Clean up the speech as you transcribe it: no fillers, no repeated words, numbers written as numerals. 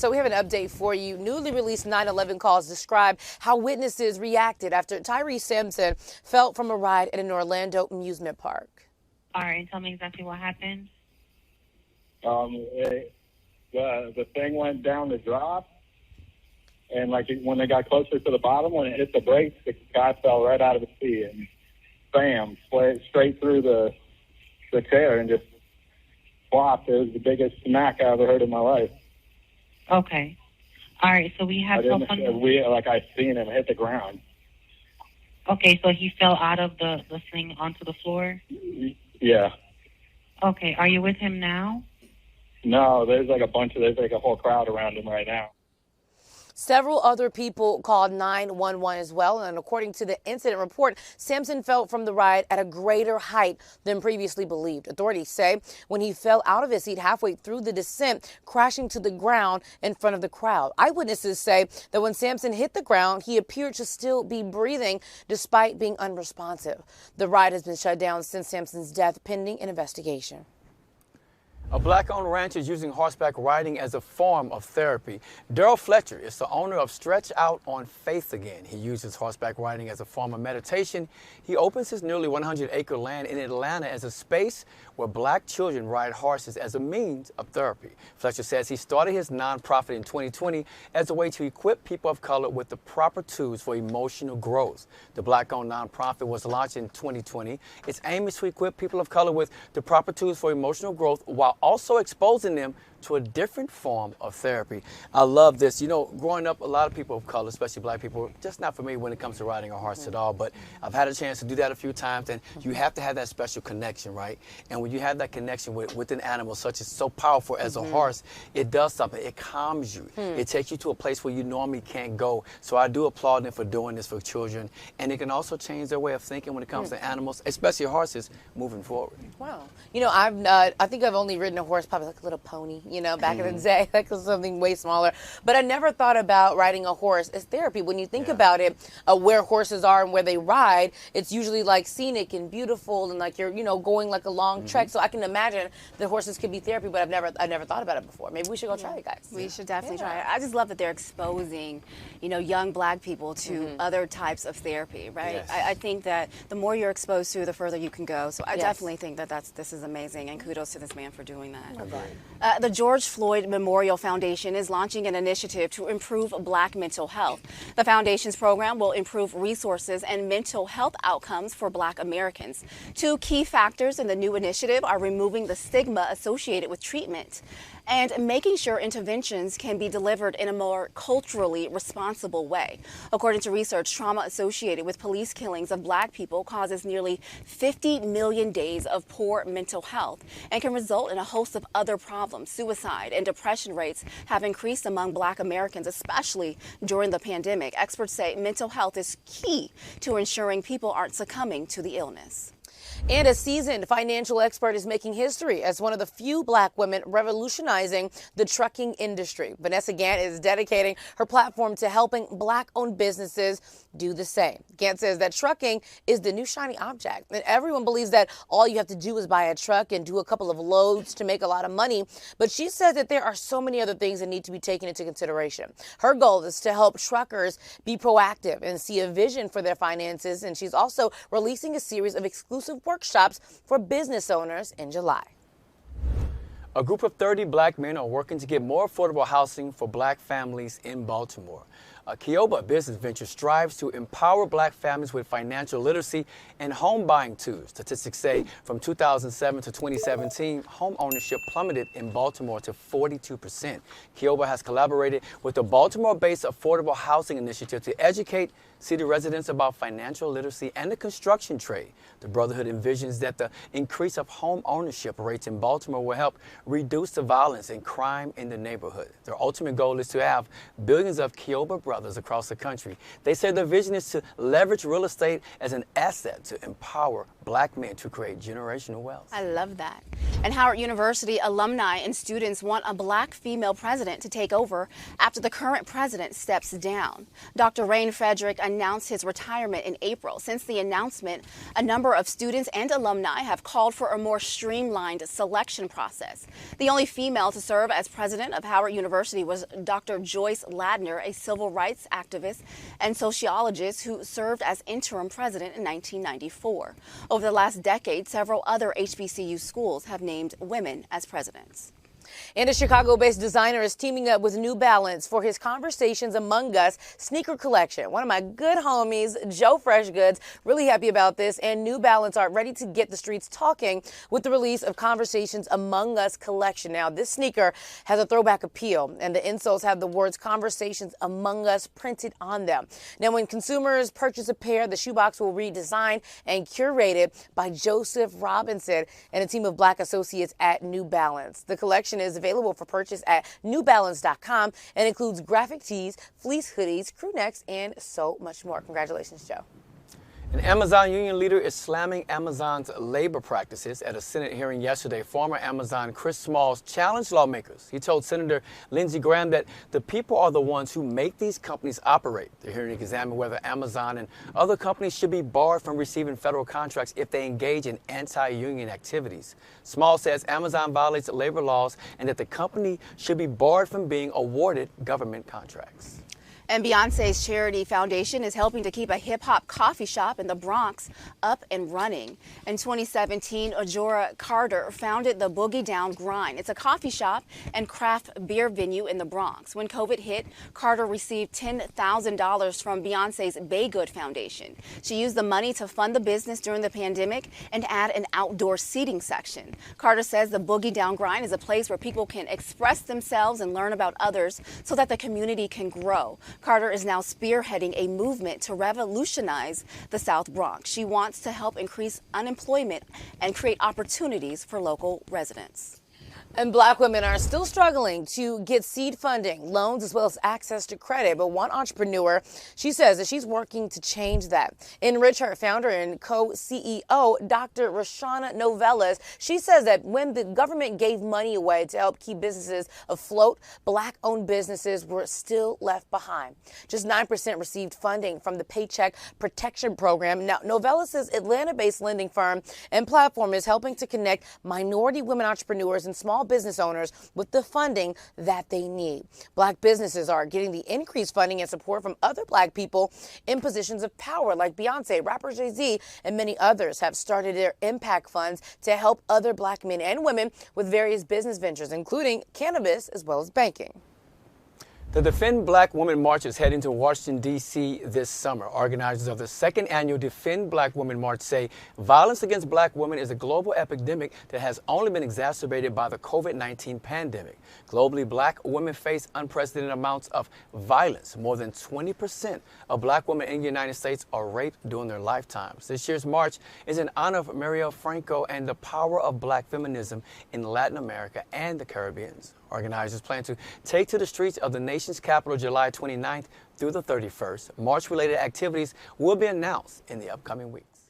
So we have an update for you. Newly released 9/11 calls describe how witnesses reacted after Tyree Simpson fell from a ride at an Orlando amusement park. All right, tell me exactly what happened. The thing went down the drop, and when they got closer to the bottom, when it hit the brakes, the guy fell right out of his seat and bam, straight through the chair and just flopped. It was the biggest smack I ever heard in my life. Okay. All right, so we have help on I seen him hit the ground. Okay, so he fell out of the thing onto the floor? Yeah. Okay, are you with him now? No, there's a whole crowd around him right now. Several other people called 911 as well, and according to the incident report, Simpson fell from the ride at a greater height than previously believed. Authorities say when he fell out of his seat halfway through the descent, crashing to the ground in front of the crowd. Eyewitnesses say that when Simpson hit the ground, he appeared to still be breathing despite being unresponsive. The ride has been shut down since Simpson's death, pending an investigation. A Black-owned rancher is using horseback riding as a form of therapy. Daryl Fletcher is the owner of Stretch Out on Faith Again. He uses horseback riding as a form of meditation. He opens his nearly 100-acre land in Atlanta as a space where Black children ride horses as a means of therapy. Fletcher says he started his nonprofit in 2020 as a way to equip people of color with the proper tools for emotional growth. The Black-owned nonprofit was launched in 2020. Its aim is to equip people of color with the proper tools for emotional growth while also exposing them to a different form of therapy. I love this. You know, growing up, a lot of people of color, especially Black people, just not for me when it comes to riding a horse at all, but I've had a chance to do that a few times, and you have to have that special connection, right? And when you have that connection with an animal such as so powerful as a horse, it does something. It calms you. It takes you to a place where you normally can't go. So I do applaud them for doing this for children, and it can also change their way of thinking when it comes to animals, especially horses, moving forward. Wow. You know, I think I've only ridden a horse, probably like a little pony, back in the day, like something way smaller. But I never thought about riding a horse as therapy. When you think about it, where horses are and where they ride, it's usually like scenic and beautiful and like you're, going like a long trek. So I can imagine that horses could be therapy, but I've never thought about it before. Maybe we should go try it, guys. We should definitely try it. I just love that they're exposing, young Black people to other types of therapy, right? Yes. I think that the more you're exposed to, the further you can go. So I definitely think that this is amazing, and kudos to this man for doing that. The George Floyd Memorial Foundation is launching an initiative to improve Black mental health. The foundation's program will improve resources and mental health outcomes for Black Americans. Two key factors in the new initiative are removing the stigma associated with treatment and making sure interventions can be delivered in a more culturally responsible way. According to research, trauma associated with police killings of Black people causes nearly 50 million days of poor mental health and can result in a host of other problems. Suicide and depression rates have increased among Black Americans, especially during the pandemic. Experts say mental health is key to ensuring people aren't succumbing to the illness. And a seasoned financial expert is making history as one of the few Black women revolutionizing the trucking industry. Vanessa Gant is dedicating her platform to helping Black-owned businesses do the same. Gant says that trucking is the new shiny object, and everyone believes that all you have to do is buy a truck and do a couple of loads to make a lot of money. But she says that there are so many other things that need to be taken into consideration. Her goal is to help truckers be proactive and see a vision for their finances, and she's also releasing a series of exclusive workshops for business owners in July. A group of 30 Black men are working to get more affordable housing for Black families in Baltimore. Kioba business venture strives to empower Black families with financial literacy and home buying tools. Statistics say from 2007 to 2017, home ownership plummeted in Baltimore to 42%. Kioba has collaborated with the Baltimore-based Affordable Housing Initiative to educate city residents about financial literacy and the construction trade. The Brotherhood envisions that the increase of home ownership rates in Baltimore will help reduce the violence and crime in the neighborhood. Their ultimate goal is to have billions of Kioba brothers across the country. They say their vision is to leverage real estate as an asset to empower black men to create generational wealth. I love that. And Howard University alumni and students want a black female president to take over after the current president steps down. Dr. Rain Frederick announced his retirement in April. Since the announcement, a number of students and alumni have called for a more streamlined selection process. The only female to serve as president of Howard University was Dr. Joyce Ladner, a civil rights activist and sociologist who served as interim president in 1994. Over the last decade, several other HBCU schools have named women as presidents. And a Chicago-based designer is teaming up with New Balance for his Conversations Among Us sneaker collection. One of my good homies, Joe Freshgoods, really happy about this, and New Balance are ready to get the streets talking with the release of Conversations Among Us collection. Now, this sneaker has a throwback appeal, and the insoles have the words Conversations Among Us printed on them. Now, when consumers purchase a pair, the shoebox will be designed and curated by Joseph Robinson and a team of black associates at New Balance. The collection is available for purchase at newbalance.com and includes graphic tees, fleece hoodies, crew necks, and so much more. Congratulations, Joe. An Amazon union leader is slamming Amazon's labor practices. At a Senate hearing yesterday, former Amazon Chris Smalls challenged lawmakers. He told Senator Lindsey Graham that the people are the ones who make these companies operate. The hearing examined whether Amazon and other companies should be barred from receiving federal contracts if they engage in anti-union activities. Smalls says Amazon violates labor laws and that the company should be barred from being awarded government contracts. And Beyonce's charity foundation is helping to keep a hip-hop coffee shop in the Bronx up and running. In 2017, Ajora Carter founded the Boogie Down Grind. It's a coffee shop and craft beer venue in the Bronx. When COVID hit, Carter received $10,000 from Beyonce's Baygood Foundation. She used the money to fund the business during the pandemic and add an outdoor seating section. Carter says the Boogie Down Grind is a place where people can express themselves and learn about others so that the community can grow. Carter is now spearheading a movement to revolutionize the South Bronx. She wants to help increase unemployment and create opportunities for local residents. And black women are still struggling to get seed funding, loans, as well as access to credit. But one entrepreneur, she says that she's working to change that. Enrich Her founder and co-CEO, Dr. Rashana Novellas, she says that when the government gave money away to help keep businesses afloat, black-owned businesses were still left behind. Just 9% received funding from the Paycheck Protection Program. Now, Novellas' Atlanta-based lending firm and platform is helping to connect minority women entrepreneurs and small business owners with the funding that they need. Black businesses are getting the increased funding and support from other black people in positions of power, like Beyonce, rapper Jay-Z, and many others have started their impact funds to help other black men and women with various business ventures, including cannabis as well as banking. The Defend Black Women March is heading to Washington, D.C. this summer. Organizers of the second annual Defend Black Women March say violence against black women is a global epidemic that has only been exacerbated by the COVID-19 pandemic. Globally, black women face unprecedented amounts of violence. More than 20% of black women in the United States are raped during their lifetimes. This year's march is in honor of Mariel Franco and the power of black feminism in Latin America and the Caribbean. Organizers plan to take to the streets of the nation's capital July 29th through the 31st. March-related activities will be announced in the upcoming weeks.